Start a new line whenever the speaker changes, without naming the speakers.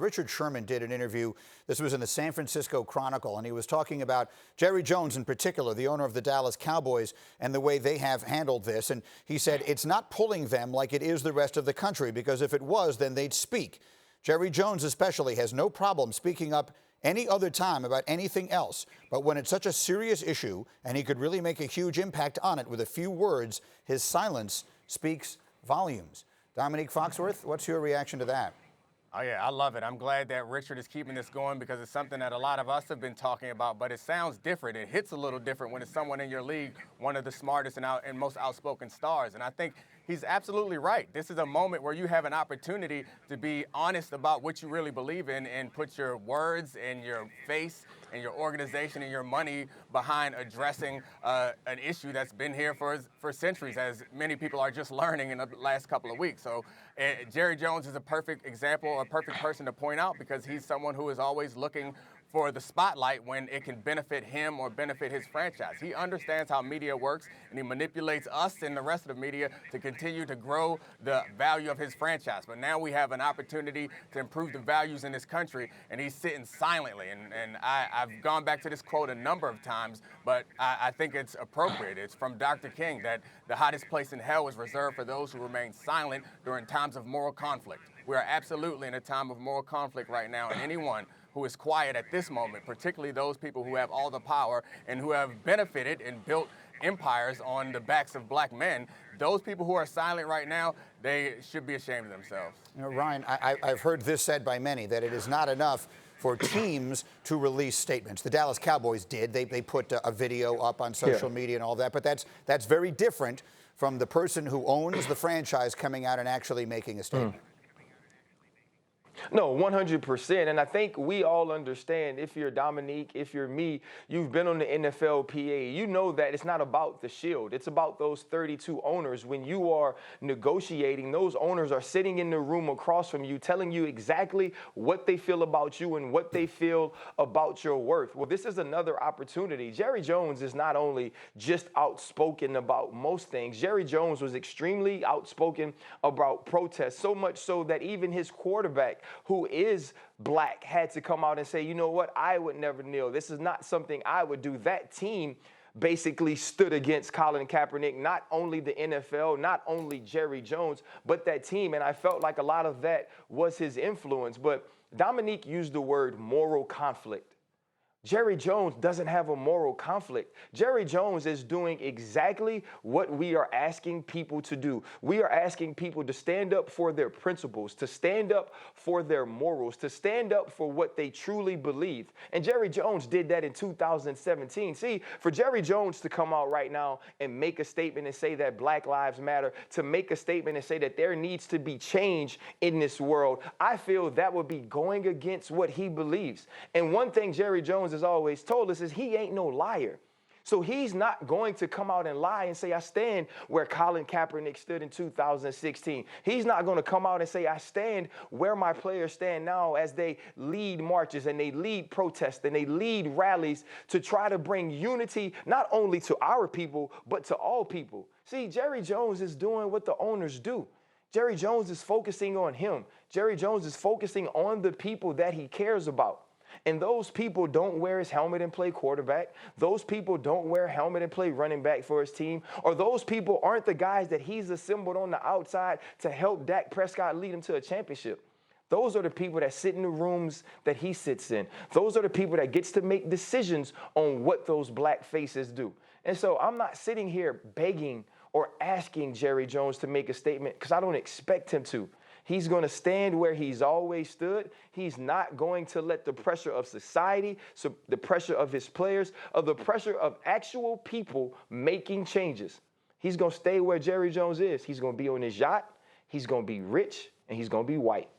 Richard Sherman did an interview. This was in the San Francisco Chronicle, and he was talking about Jerry Jones in particular, the owner of the Dallas Cowboys, and the way they have handled this. And he said it's not pulling them like it is the rest of the country, because if it was, then they'd speak. Jerry Jones especially has no problem speaking up any other time about anything else. But when it's such a serious issue and he could really make a huge impact on it with a few words, his silence speaks volumes. Domonique Foxworth, what's your reaction to that?
Oh, yeah, I love it. I'm glad that Richard is keeping this going because it's something that a lot of us have been talking about, but it sounds different. It hits a little different when it's someone in your league, one of the smartest and most outspoken stars. And I think he's absolutely right. This is a moment where you have an opportunity to be honest about what you really believe in and put your words and your face and your organization and your money behind addressing an issue that's been here for centuries, as many people are just learning in the last couple of weeks. So Jerry Jones is a perfect example, a perfect person to point out, because he's someone who is always looking for the spotlight when it can benefit him or benefit his franchise. He understands how media works, and he manipulates us and the rest of the media to continue to grow the value of his franchise. But now we have an opportunity to improve the values in this country, and he's sitting silently. And I've gone back to this quote a number of times, but I think it's appropriate. It's from Dr. King that the hottest place in hell is reserved for those who remain silent during times of moral conflict. We are absolutely in a time of moral conflict right now, and anyone who is quiet at this moment, particularly those people who have all the power and who have benefited and built empires on the backs of black men, those people who are silent right now, they should be ashamed of themselves.
You know, Ryan, I've heard this said by many, that it is not enough for teams to release statements. The Dallas Cowboys did. They put a video up on social media and all that, but that's very different from the person who owns the franchise coming out and actually making a statement.
No, 100%. And I think we all understand, if you're Domonique, if you're me, you've been on the NFLPA, you know that it's not about the shield. It's about those 32 owners. When you are negotiating, those owners are sitting in the room across from you, telling you exactly what they feel about you and what they feel about your worth. Well, this is another opportunity. Jerry Jones is not only just outspoken about most things. Jerry Jones was extremely outspoken about protests, so much so that even his quarterback, who is black, had to come out and say, you know what, I would never kneel. This is not something I would do. That team basically stood against Colin Kaepernick, not only the NFL, not only Jerry Jones, but that team. And I felt like a lot of that was his influence. But Domonique used the word moral conflict. Jerry Jones doesn't have a moral conflict. Jerry Jones is doing exactly what we are asking people to do. We are asking people to stand up for their principles, to stand up for their morals, to stand up for what they truly believe. And Jerry Jones did that in 2017. See, for Jerry Jones to come out right now and make a statement and say that Black Lives Matter, to make a statement and say that there needs to be change in this world, I feel that would be going against what he believes. And one thing Jerry Jones has always told us is he ain't no liar. So he's not going to come out and lie and say, I stand where Colin Kaepernick stood in 2016. He's not going to come out and say, I stand where my players stand now as they lead marches and they lead protests and they lead rallies to try to bring unity not only to our people, but to all people. See, Jerry Jones is doing what the owners do. Jerry Jones is focusing on him. Jerry Jones is focusing on the people that he cares about. And those people don't wear his helmet and play quarterback. Those people don't wear a helmet and play running back for his team. Or those people aren't the guys that he's assembled on the outside to help Dak Prescott lead him to a championship. Those are the people that sit in the rooms that he sits in. Those are the people that gets to make decisions on what those black faces do. And so I'm not sitting here begging or asking Jerry Jones to make a statement because I don't expect him to. He's going to stand where he's always stood. He's not going to let the pressure of society, so the pressure of his players, of the pressure of actual people making changes. He's going to stay where Jerry Jones is. He's going to be on his yacht. He's going to be rich, and he's going to be white.